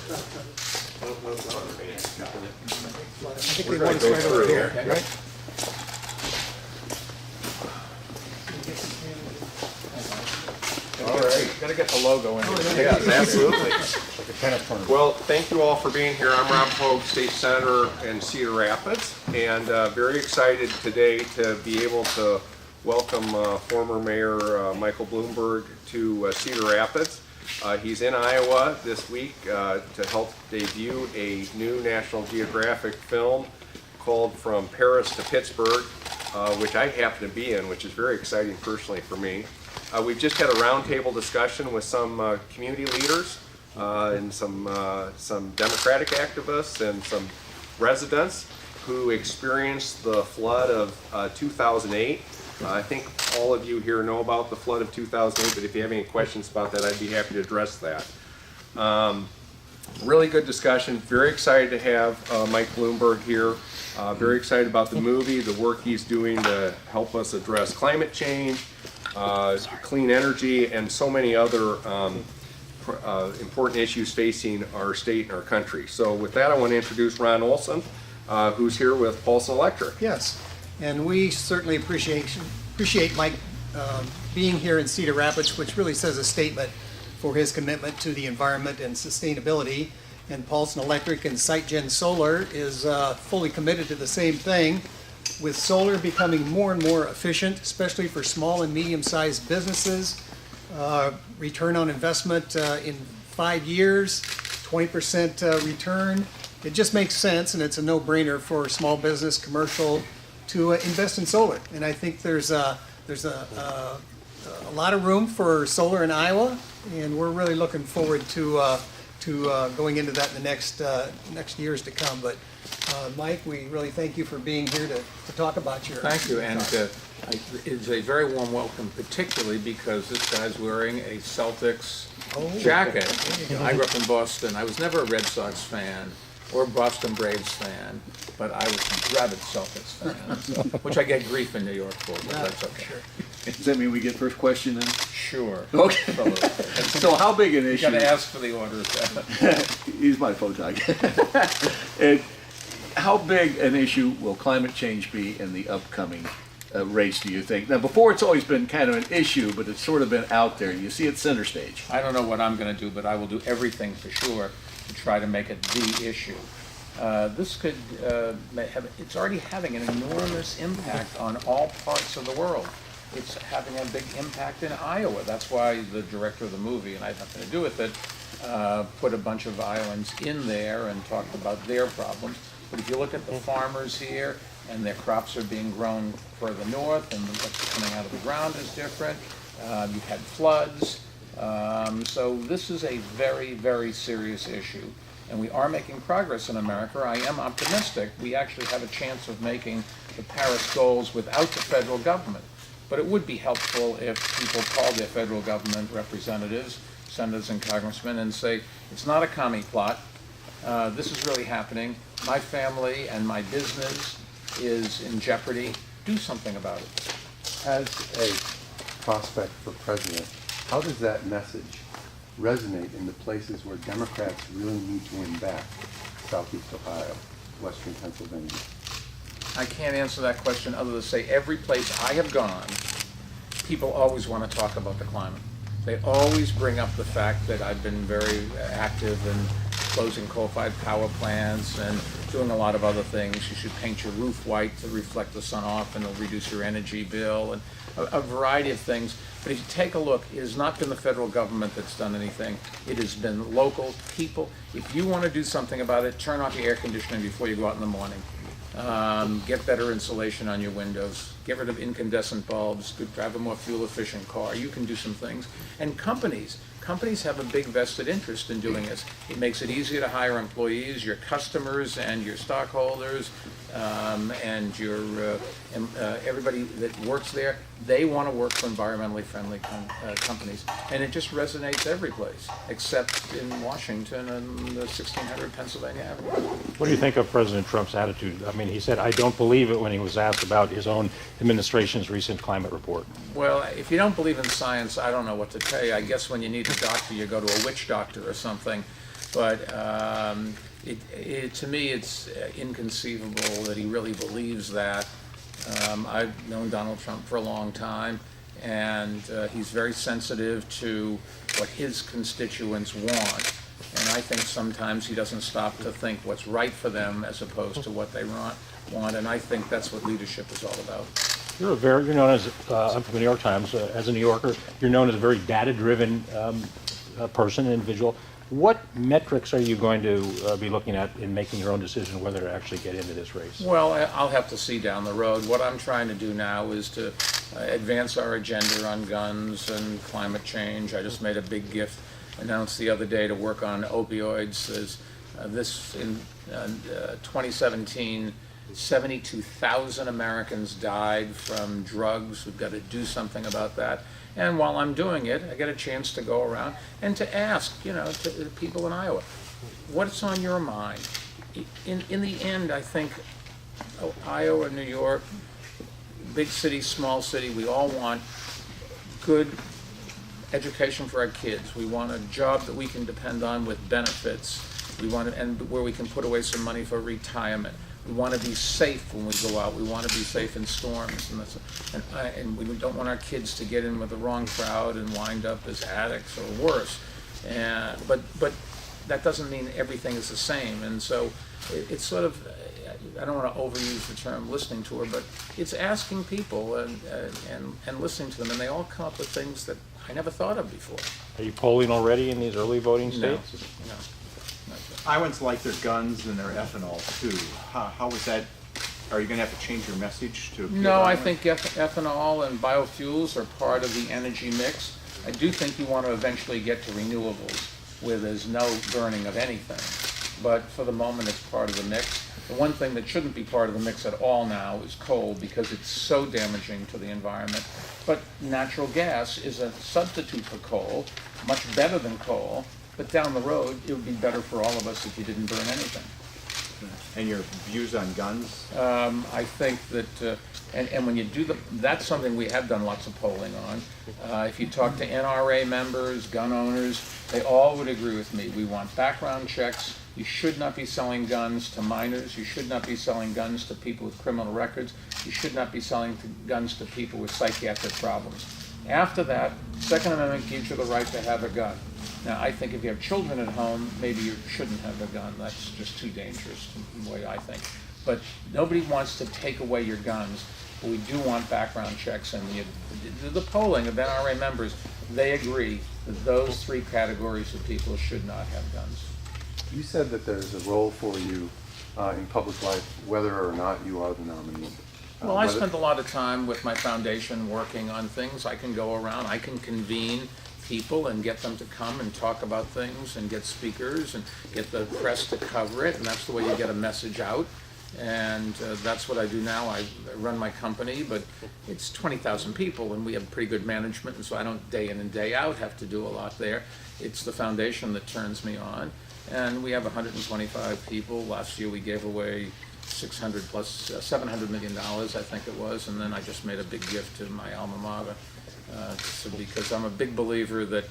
think we want to start over here, right? All right. Got to get the logo in. Yes, absolutely. Well, thank you all for being here. I'm Rob Hogue, State Senator in Cedar Rapids, and very excited today to be able to welcome former Mayor Michael Bloomberg to Cedar Rapids. He's in Iowa this week to help debut a new National Geographic film called From Paris to Pittsburgh, which I happen to be in, which is very exciting personally for me. We've just had a roundtable discussion with some community leaders and some Democratic activists and some residents who experienced the flood of 2008. I think all of you here know about the flood of 2008, but if you have any questions about that, I'd be happy to address that. Really good discussion. Very excited to have Mike Bloomberg here. Very excited about the movie, the work he's doing to help us address climate change, clean energy, and so many other important issues facing our state and our country. So with that, I want to introduce Ron Olson, who's here with Paulson Electric. Yes, and we certainly appreciate Mike being here in Cedar Rapids, which really says a statement for his commitment to the environment and sustainability. And Paulson Electric and SiteGen Solar is fully committed to the same thing, with solar becoming more and more efficient, especially for small and medium-sized businesses. Return on investment in 5 years, 20% return. It just makes sense, and it's a no-brainer for small business, commercial, to invest in solar. And I think there's a lot of room for solar in Iowa, and we're really looking forward to going into that in the next years to come. But Mike, we really thank you for being here to talk about your. Thank you, and it's a very warm welcome, particularly because this guy's wearing a Celtics jacket. I grew up in Boston. I was never a Red Sox fan or Boston Braves fan, but I was a rabid Celtics fan, which I get grief in New York for, but that's okay. Sure. Does that mean we get first question then? Sure. Okay. So how big an You issue? got to ask for the orders. He's my photog. And how big an issue will climate change be in the upcoming race, do you think? Now, before it's always been kind of an issue, but it's sort of been out there. You see it center stage. I don't know what I'm going to do, but I will do everything for sure to try to make it the issue. This could it's already having an enormous impact on all parts of the world. It's having a big impact in Iowa. That's why the director of the movie, and I had nothing to do with it, put a bunch of Iowans in there and talked about their problems. But if you look at the farmers here, and their crops are being grown further north, and what's coming out of the ground is different. You've had floods. So this is a very, very serious issue. And we are making progress in America. I am optimistic. We actually have a chance of making the Paris goals without the federal government. But it would be helpful if people called their federal government representatives, senators and congressmen, and say, it's not a commie plot. This is really happening. My family and my business is in jeopardy. Do something about it. As a prospect for president, how does that message resonate in the places where Democrats really need to win back? Southeast Ohio, Western Pennsylvania. I can't answer that question other than to say every place I have gone, people always want to talk about the climate. They always bring up the fact that I've been very active in closing coal-fired power plants and doing a lot of other things. You should paint your roof white to reflect the sun off and it'll reduce your energy bill, and a variety of things. But if you take a look, it has not been the federal government that's done anything. It has been local people. If you want to do something about it, turn off your air conditioning before you go out in the morning. Get better insulation on your windows. Get rid of incandescent bulbs. Drive a more fuel-efficient car. You can do some things. And companies have a big vested interest in doing this. It makes it easier to hire employees, your customers and your stockholders, and your everybody that works there. They want to work for environmentally friendly companies, and it just resonates every place except in Washington and the 1600 Pennsylvania Avenue. What do you think of President Trump's attitude? I mean, he said, "I don't believe it" when he was asked about his own administration's recent climate report. Well, if you don't believe in science, I don't know what to tell you. I guess when you need a doctor, you go to a witch doctor or something. But to me, it's inconceivable that he really believes that. I've known Donald Trump for a long time, and he's very sensitive to what his constituents want. And I think sometimes he doesn't stop to think what's right for them as opposed to what they want. And I think that's what leadership is all about. You're known as, I'm from the New York Times, as a New Yorker, you're known as a very data-driven person, individual. What metrics are you going to be looking at in making your own decision whether to actually get into this race? Well, I'll have to see down the road. What I'm trying to do now is to advance our agenda on guns and climate change. I just made a big gift announced the other day to work on opioids. In 2017, 72,000 Americans died from drugs. We've got to do something about that. And while I'm doing it, I get a chance to go around and to ask, to people in Iowa, what's on your mind? In the end, I think Iowa, New York, big city, small city, we all want good education for our kids. We want a job that we can depend on with benefits. We want and where we can put away some money for retirement. We want to be safe when we go out. We want to be safe in storms, and we don't want our kids to get in with the wrong crowd and wind up as addicts or worse. But that doesn't mean everything is the same. And so it's sort of, I don't want to overuse the term listening tour, but it's asking people and listening to them, and they all come up with things that I never thought of before. Are you polling already in these early voting No, states? no. Iowans like their guns and their ethanol too. How is that? Are you going to have to change your message to appeal to No, I Iowans? think ethanol and biofuels are part of the energy mix. I do think you want to eventually get to renewables where there's no burning of anything. But for the moment, it's part of the mix. The one thing that shouldn't be part of the mix at all now is coal because it's so damaging to the environment. But natural gas is a substitute for coal, much better than coal. But down the road, it would be better for all of us if you didn't burn anything. And your views on guns? I think that, and when you do that's something we have done lots of polling on. If you talk to NRA members, gun owners, they all would agree with me. We want background checks. You should not be selling guns to minors. You should not be selling guns to people with criminal records. You should not be selling guns to people with psychiatric problems. After that, Second Amendment gives you the right to have a gun. Now, I think if you have children at home, maybe you shouldn't have a gun. That's just too dangerous, the way I think. But nobody wants to take away your guns. But we do want background checks. And the polling of NRA members, they agree that those three categories of people should not have guns. You said that there's a role for you in public life, whether or not you are the nominee. Well, I spent a lot of time with my foundation working on things. I can go around, I can convene people and get them to come and talk about things and get speakers and get the press to cover it, and that's the way you get a message out. And that's what I do now. I run my company, but it's 20,000 people and we have pretty good management, and so I don't day in and day out have to do a lot there. It's the foundation that turns me on, and we have 125 people. Last year we gave away $700 million, I think it was, and then I just made a big gift to my alma mater. Because I'm a big believer that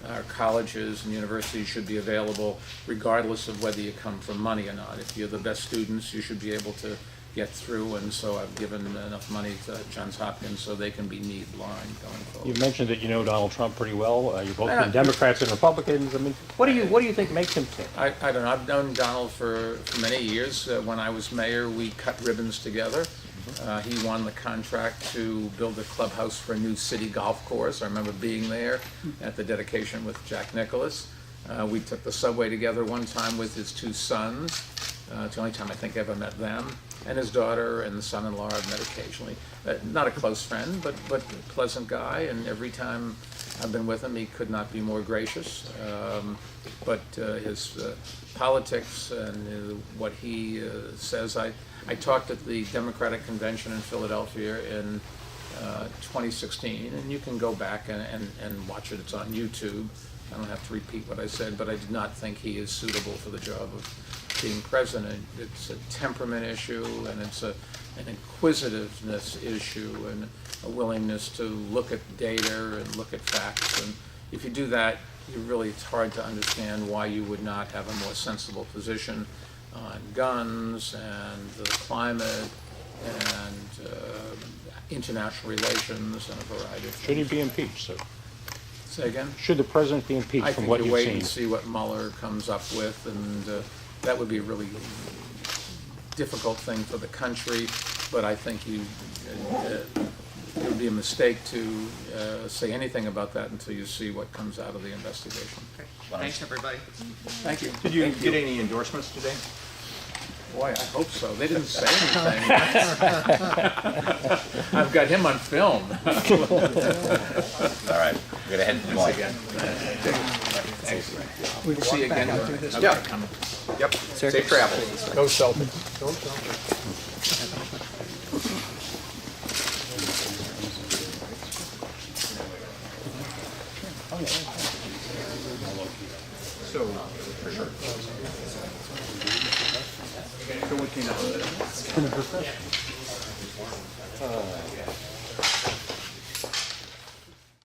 our colleges and universities should be available regardless of whether you come from money or not. If you're the best students, you should be able to get through, and so I've given enough money to Johns Hopkins so they can be need blind going forward. You mentioned that you know Donald Trump pretty well. You're both been Democrats and Republicans. I mean, what do you think makes him tick? I don't know. I've known Donald for many years. When I was mayor, we cut ribbons together. He won the contract to build a clubhouse for a new city golf course. I remember being there at the dedication with Jack Nicklaus. We took the subway together one time with his two sons. It's the only time I think I ever met them. And his daughter and the son-in-law I've met occasionally. Not a close friend, but a pleasant guy. And every time I've been with him, he could not be more gracious. But his politics and what he says, I talked at the Democratic Convention in Philadelphia in 2016, and you can go back and watch it. It's on YouTube. I don't have to repeat what I said, but I did not think he is suitable for the job of being president. It's a temperament issue, and it's an inquisitiveness issue, and a willingness to look at data and look at facts. And if you do that, it's hard to understand why you would not have a more sensible position on guns and the climate and international relations and a variety of Should he things. be impeached, sir? Say again? Should the president be impeached I from think what you you've wait seen? and see what Mueller comes up with, and that would be a really difficult thing for the country, but I think it would be a mistake to say anything about that until you see what comes out of the investigation. Thanks, everybody. Thank you. Did you get any endorsements today? Boy, I hope so. They didn't say anything. I've got him on film. All right, we're gonna head to Des Moines. Thanks. We'll see you again. Yep, safe travels. Go Celtics. So, for sure. So what came out of that?